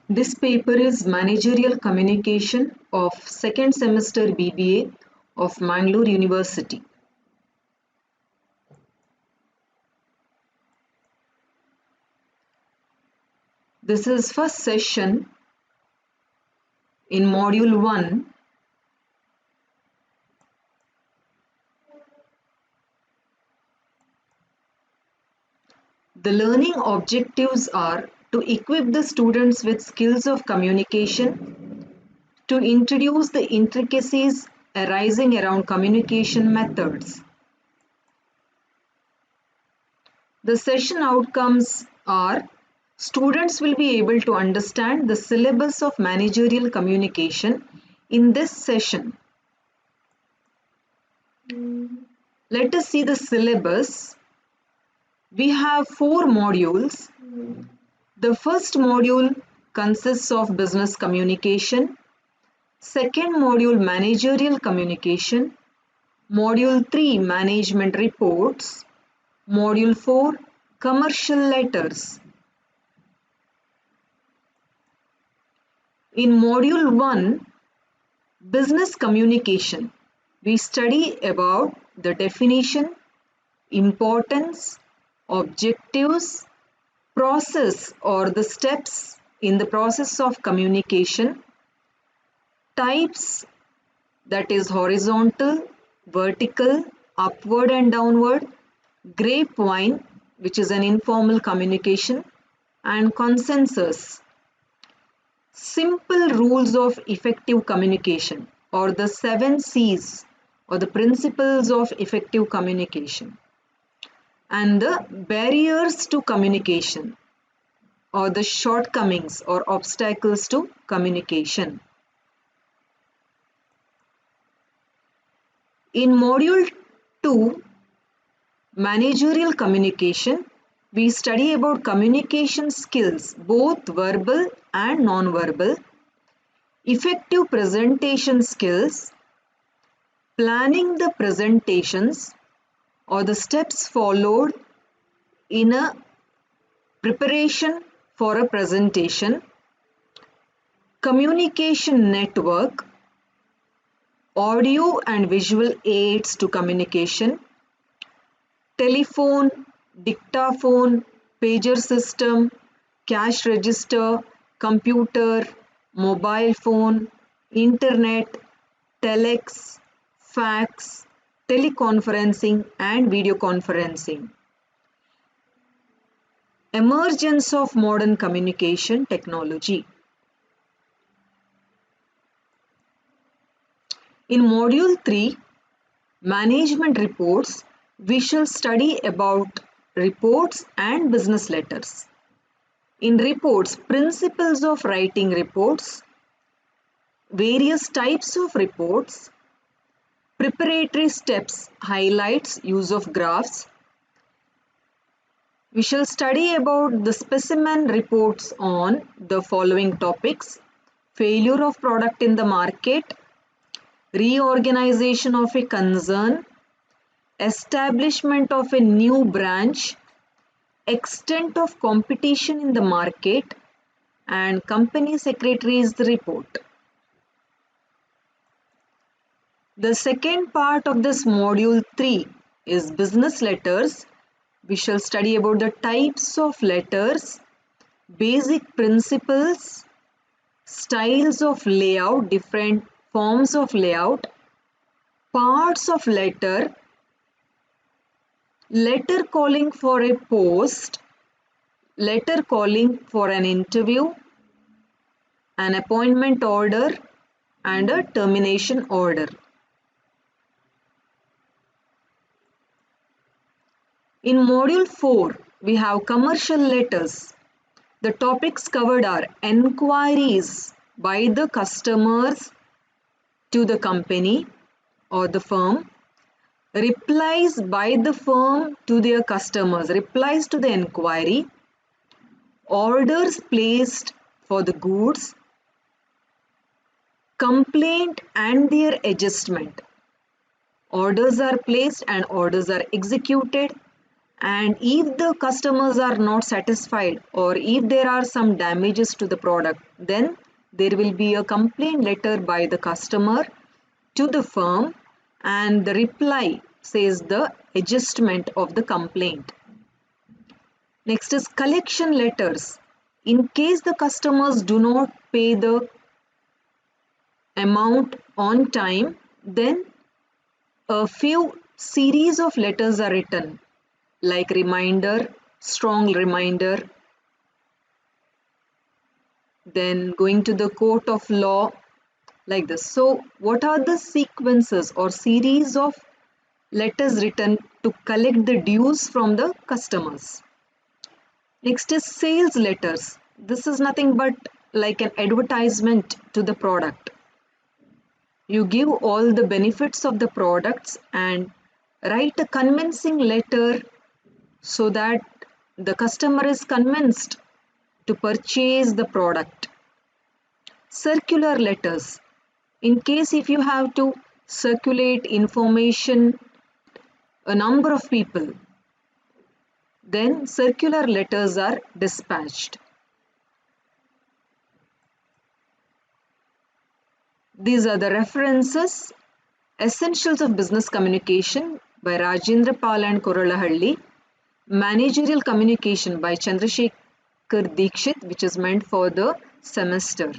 This paper is Managerial Communication of second semester BBA of Mangalore University. This is first session in module 1. The learning objectives are to equip the students with skills of communication, to introduce the intricacies arising around communication methods. The session outcomes are students will be able to understand the syllabus of managerial communication in this session. Let us see the syllabus. We have 4 modules. The first module consists of business communication, second module managerial communication, module 3 management reports, module 4 commercial letters. In module 1 business communication, we study about the definition, importance, objectives, process or the steps in the process of communication, types, that is horizontal, vertical, upward and downward, grapevine, which is an informal communication, and consensus. Simple rules of effective communication, or the 7 C's, or the principles of effective communication, and the barriers to communication, or the shortcomings or obstacles to communication. In module 2, managerial communication, we study about communication skills, both verbal and non-verbal, effective presentation skills, planning the presentations or the steps followed in a preparation for a presentation, communication network, audio and visual aids to communication, telephone, dictaphone, pager system, cash register, computer, mobile phone, internet, telex, fax, teleconferencing and video conferencing. Emergence of modern communication technology. In module 3, management reports, we shall study about reports and business letters. In reports, principles of writing reports, various types of reports, preparatory steps, highlights, use of graphs. We shall study about the specimen reports on the following topics: failure of product in the market, reorganization of a concern, establishment of a new branch, extent of competition in the market, and company secretary's report. The second part of this module 3 is business letters. We shall study about the types of letters, basic principles, styles of layout, different forms of layout, parts of letter, letter calling for a post, letter calling for an interview, an appointment order, and a termination order. In module 4, we have commercial letters. The topics covered are enquiries by the customers to the company or the firm, replies by the firm to their customers, replies to the enquiry, orders placed for the goods, complaint and their adjustment. Orders are placed and orders are executed. And if the customers are not satisfied or if there are some damages to the product, then there will be a complaint letter by the customer to the firm, and the reply says the adjustment of the complaint. Next is collection letters. In case the customers do not pay the amount on time, then a few series of letters are written, like reminder, strong reminder, then going to the court of law, like this. So what are the sequences or series of letters written to collect the dues from the customers? Next is sales letters. This is nothing but like an advertisement to the product. You give all the benefits of the products and write a convincing letter so that the customer is convinced to purchase the product. Circular letters. In case if you have to circulate information a number of people, then circular letters are dispatched. These are the references. Essentials of Business Communication by Rajendra Pal and Koralahalli. Managerial Communication by Chandrasekhar Dikshit, which is meant for the semester.